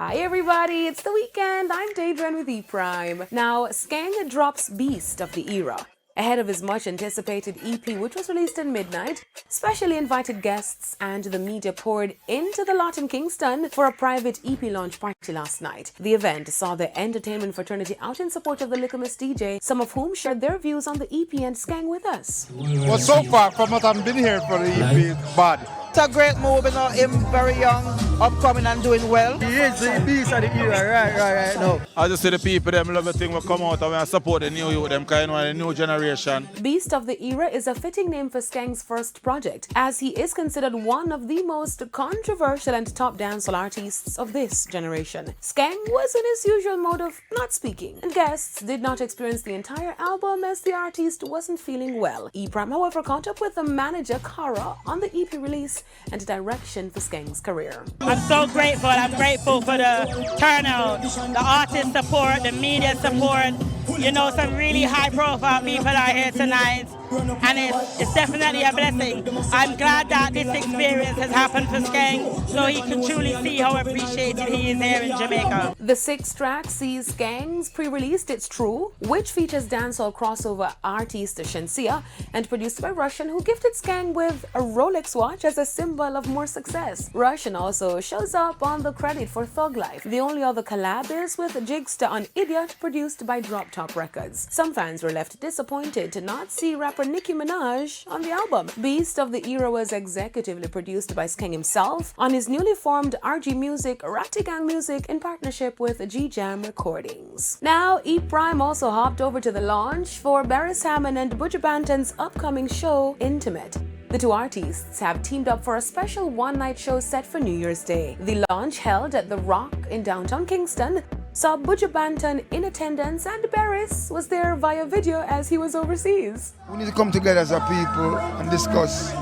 Hi everybody, it's the weekend. I'm Daydren with E-Prime. Now, Skeng drops Beast of the Era. Ahead of his much-anticipated EP, which was released in midnight, specially invited guests and the media poured into the lot in Kingston for a private EP launch party last night. The event saw the entertainment fraternity out in support of the Little-Miss DJ, some of whom shared their views on the EP and Skeng with us. Well, so far, from what I've been here for the EP, it's bad. It's a great move, you know, him very young, upcoming and doing well. He is the beast of the era, right now. I just see the people, them love the thing will come out and we support the new youth, them kind of the new generation. Beast of the Era is a fitting name for Skeng's first project, as he is considered one of the most controversial and top dancehall artists of this generation. Skeng was in his usual mode of not speaking, and guests did not experience the entire album as the artist wasn't feeling well. E-Prime, however, caught up with the manager, Cara, on the EP release and direction for Skeng's career. I'm so grateful. I'm grateful for the turnout, the artist support, the media support. You know, some really high-profile people are here tonight, and it's definitely a blessing. I'm glad that this experience has happened for Skeng, so he can truly see how appreciated he is here in Jamaica. The 6th track sees Skeng's pre-released It's True, which features dancehall crossover artist Shensia, and produced by Russian, who gifted Skeng with a Rolex watch as a symbol of more success. Russian also shows up on the credit for Thug Life. The only other collab is with Jigsta on Idiot, produced by Drop Top Records. Some fans were left disappointed to not see rapper Nicki Minaj on the album. Beast of the Era was executively produced by Skeng himself on his newly formed RG Music, Ratty Gang Music, in partnership with G-Jam Recordings. Now, E-Prime also hopped over to the launch for Barry Salmon and Buju Banton's upcoming show, Intimate. The two artists have teamed up for a special one-night show set for New Year's Day. The launch, held at The Rock in downtown Kingston, saw Buju Banton in attendance, and Barris was there via video as he was overseas. We need to come together as a people and discuss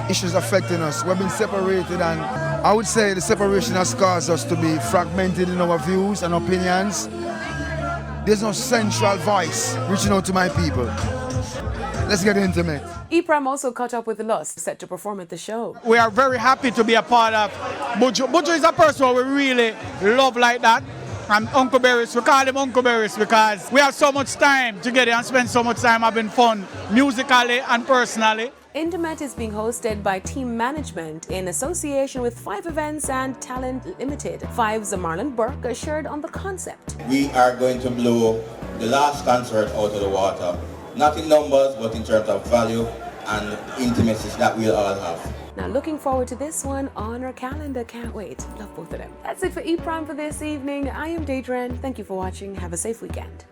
issues affecting us. We've been separated, and I would say the separation has caused us to be fragmented in our views and opinions. There's no central voice reaching out to my people. Let's get intimate. E-Prime also caught up with Lust, set to perform at the show. We are very happy to be a part of Buju. Buju is a person we really love like that. And Uncle Barris, we call him Uncle Barris because we have so much time together and spend so much time having fun, musically and personally. Intimate is being hosted by Team Management in association with 5 Events and Talent Limited. 5's Marlon Burke assured on the concept. We are going to blow the last concert out of the water. Not in numbers, but in terms of value and intimacies that we'll all have. Now, looking forward to this one on our calendar. Can't wait. Love both of them. That's it for E-Prime for this evening. I am Daydren. Thank you for watching. Have a safe weekend.